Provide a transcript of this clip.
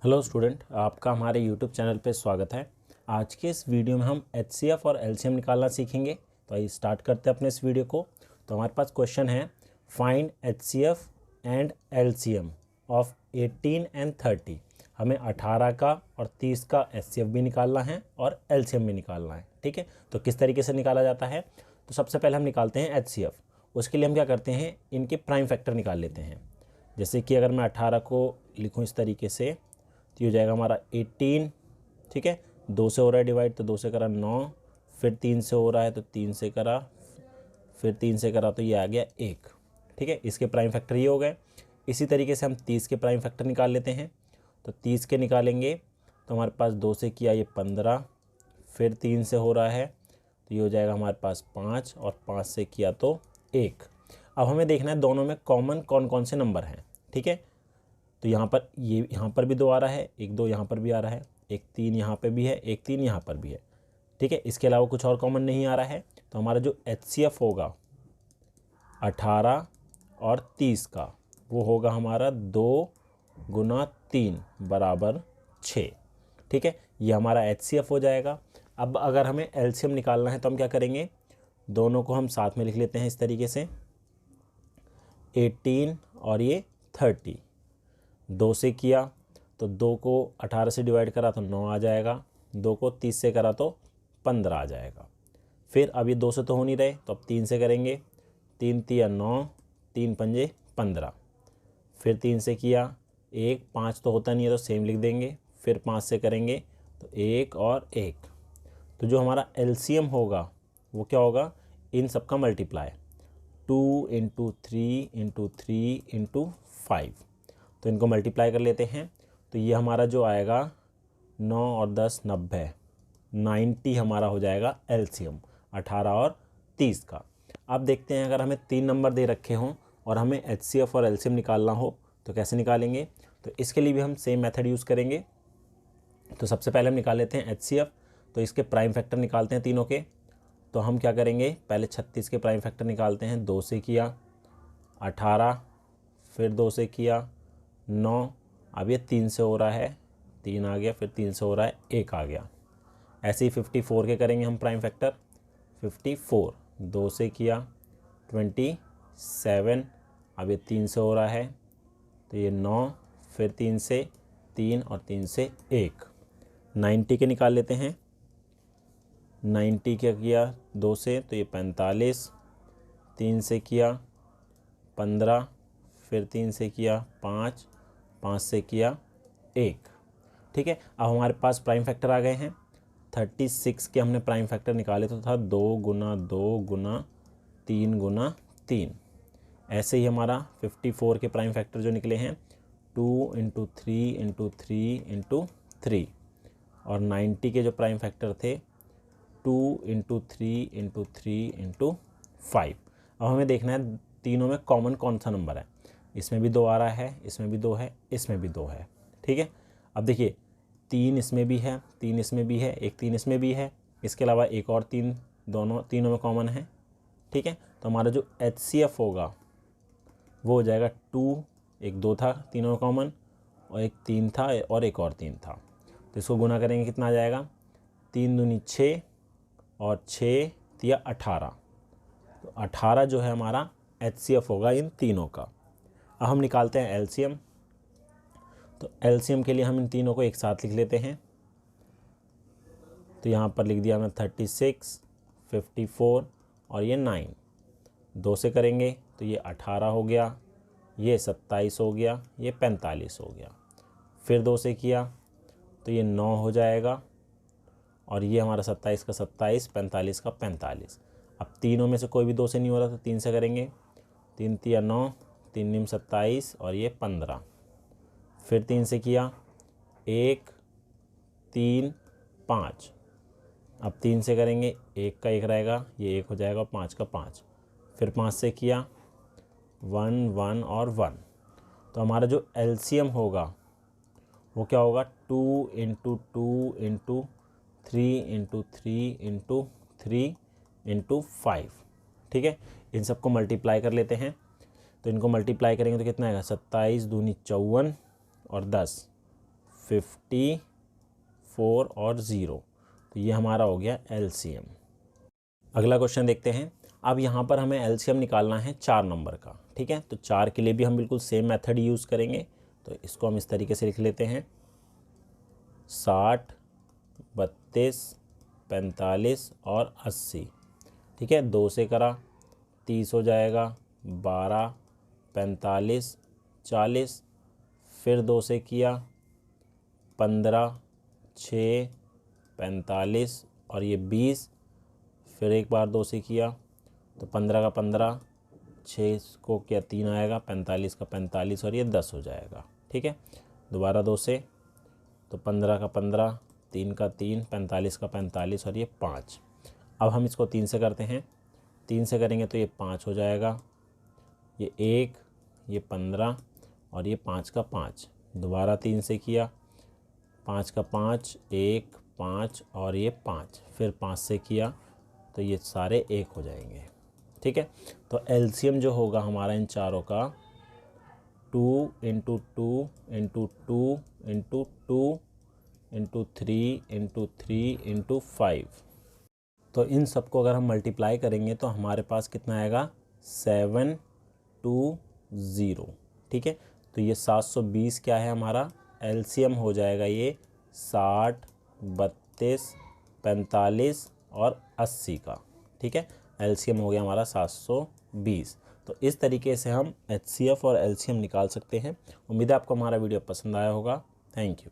Hello student, आपका हमारे YouTube channel पे स्वागत है। आज के इस वीडियो में हम एचसीएफ और एलसीएम निकालना सीखेंगे। तो आइए स्टार्ट करते हैं अपने इस वीडियो को। तो हमारे पास क्वेश्चन है, find HCF and LCM of 18 and 30। हमें 18 का और 30 का एचसीएफ भी निकालना है और एलसीएम भी निकालना है। ठीक है, तो किस तरीके से निकाला जाता है? तो सबसे पहले हम निकालते हैं एचसीएफ। उसके लिए हम क्या करते हैं, इनके प्राइम फैक्टर निकाल लेते हैं। जैसे कि अगर मैं 18 को लिखूँ इस तरीके से, तो ये हो जाएगा हमारा 18। ठीक है, 2 से हो रहा है डिवाइड, तो 2 से करा 9, फिर 3 से हो रहा है तो 3 से करा, फिर 3 से करा तो ये आ गया 1। ठीक है, इसके प्राइम फैक्टर ये हो गए। इसी तरीके से हम 30 के प्राइम फैक्टर निकाल लेते हैं। तो 30 के निकालेंगे तो हमारे पास 2 से किया ये 15, फिर 3 से हो रहा है तो ये हो जाएगा हमारे पास 5, और 5 से किया तो 1। अब हमें देखना है दोनों में कॉमन कौन कौन से नंबर हैं। ठीक है, तो यहाँ पर यहाँ पर भी 2 आ रहा है, एक 2 यहाँ पर भी आ रहा है, एक 3 यहाँ पे भी है, एक 3 यहाँ पर भी है। ठीक है, इसके अलावा कुछ और कॉमन नहीं आ रहा है। तो हमारा जो एचसीएफ होगा 18 और 30 का, वो होगा हमारा 2 गुना 3 बराबर 6। ठीक है, ये हमारा एचसीएफ हो जाएगा। अब अगर हमें एलसीएम निकालना है तो हम क्या करेंगे, दोनों को हम साथ में लिख लेते हैं इस तरीके से, 18 और ये 30। 2 से किया तो 2 को 18 से डिवाइड करा तो 9 आ जाएगा, 2 को 30 से करा तो 15 आ जाएगा। फिर अब ये 2 से तो हो नहीं रहे, तो अब 3 से करेंगे, 3 तिया 9, 3 पंजे 15। फिर 3 से किया 1, 5 तो होता नहीं है तो सेम लिख देंगे। फिर 5 से करेंगे तो 1 और 1। तो जो हमारा एलसीएम होगा वो क्या होगा, इन सब का मल्टीप्लाई, 2 इंटू 3 इंटू 3 इंटू 5। तो इनको मल्टीप्लाई कर लेते हैं। तो ये हमारा जो आएगा 9 और 10 90, 90 हमारा हो जाएगा एलसीएम 18 और 30 का। अब देखते हैं, अगर हमें 3 नंबर दे रखे हों और हमें एचसीएफ और एलसीएम निकालना हो तो कैसे निकालेंगे। तो इसके लिए भी हम सेम मेथड यूज़ करेंगे। तो सबसे पहले हम निकाल लेते हैं एचसीएफ। तो इसके प्राइम फैक्टर निकालते हैं तीनों के। तो हम क्या करेंगे, पहले 36 के प्राइम फैक्टर निकालते हैं। 2 से किया 18, फिर 2 से किया 9, अब ये 3 से हो रहा है, 3 आ गया, फिर 3 से हो रहा है 1 आ गया। ऐसे ही 54 के करेंगे हम प्राइम फैक्टर। 54, 2 से किया 27, अब ये 3 से हो रहा है तो ये 9, फिर 3 से 3 और 3 से 1। 90 के निकाल लेते हैं। 90 क्या किया 2 से तो ये 45, 3 से किया 15, फिर 3 से किया 5, 5 से किया 1। ठीक है, अब हमारे पास प्राइम फैक्टर आ गए हैं। 36 के हमने प्राइम फैक्टर निकाले तो था 2 गुना 2 गुना 3 गुना 3। ऐसे ही हमारा 54 के प्राइम फैक्टर जो निकले हैं 2 इंटू 3 इंटू 3 इंटू 3। और 90 के जो प्राइम फैक्टर थे 2 इंटू 3 इंटू 3 इंटू 5। अब हमें देखना है तीनों में कॉमन कौन सा नंबर है। इसमें भी 2 आ रहा है, इसमें भी 2 है, इसमें भी 2 है। ठीक है, अब देखिए 3 इसमें भी है, 3 इसमें भी है, एक 3 इसमें भी है, इसके अलावा एक और 3 तीनों में कॉमन है। ठीक है, तो हमारा जो एचसीएफ होगा वो हो जाएगा 2, एक 2 था तीनों में कॉमन, और एक 3 था और एक और 3 था। तो इसको गुना करेंगे, कितना आ जाएगा, 3 दूनी 6 और 6 तिया 18। तो 18 जो है हमारा एचसीएफ होगा इन तीनों का। अब हम निकालते हैं एलसीएम। तो एलसीएम के लिए हम इन तीनों को एक साथ लिख लेते हैं। तो यहाँ पर लिख दिया मैं 36, 54 और ये 9। 2 से करेंगे तो ये 18 हो गया, ये 27 हो गया, ये 45 हो गया। फिर 2 से किया तो ये 9 हो जाएगा, और ये हमारा 27 का 27, 45 का 45। अब तीनों में से कोई भी 2 से नहीं हो रहा तो 3 से करेंगे। 3 तिया 9, 3 निम 27 और ये 15। फिर 3 से किया 1 3 5। अब 3 से करेंगे, 1 का 1 रहेगा, ये 1 हो जाएगा, 5 का 5। फिर 5 से किया 1 1 और 1। तो हमारा जो एलसीएम होगा वो क्या होगा, 2 into 2 into 3 into 3 into 3 into 5। ठीक है, इन सबको मल्टीप्लाई कर लेते हैं। तो इनको मल्टीप्लाई करेंगे तो कितना आएगा, 27 दूनी 54 और 10, 54 और 0, तो ये हमारा हो गया एलसीएम। अगला क्वेश्चन देखते हैं। अब यहाँ पर हमें एलसीएम निकालना है 4 नंबर का, ठीक है। तो 4 के लिए भी हम बिल्कुल सेम मेथड यूज़ करेंगे। तो इसको हम इस तरीके से लिख लेते हैं 60, 32, 45 और 80, ठीक है। 2 से करा 30 हो जाएगा, 12, 45, 40, फिर 2 से किया 15, 6, 45 और ये 20, फिर एक बार 2 से किया तो 15 का 15, 6 को क्या 3 आएगा, 45 का 45 और ये 10 हो जाएगा, ठीक है। दोबारा 2 से तो 15 का 15, 3 का 3, 45 का 45 और ये 5। अब हम इसको 3 से करते हैं, 3 से करेंगे तो ये 5 हो जाएगा, ये 1, ये 15 और ये 5 का 5। दोबारा 3 से किया 5 का 5, 1, 5 और ये 5, फिर 5 से किया तो ये सारे 1 हो जाएंगे, ठीक है। तो एलसीएम जो होगा हमारा इन चारों का 2 × 2 × 2 × 2 × 3 × 3 × 5। तो इन सबको अगर हम मल्टीप्लाई करेंगे तो हमारे पास कितना आएगा 720, ठीक है। तो ये 720 क्या है हमारा एलसीएम हो जाएगा, ये 60, 32, 45 और 80 का, ठीक है। एलसीएम हो गया हमारा 720। तो इस तरीके से हम एचसीएफ और एलसीएम निकाल सकते हैं। उम्मीद है आपको हमारा वीडियो पसंद आया होगा। Thank you.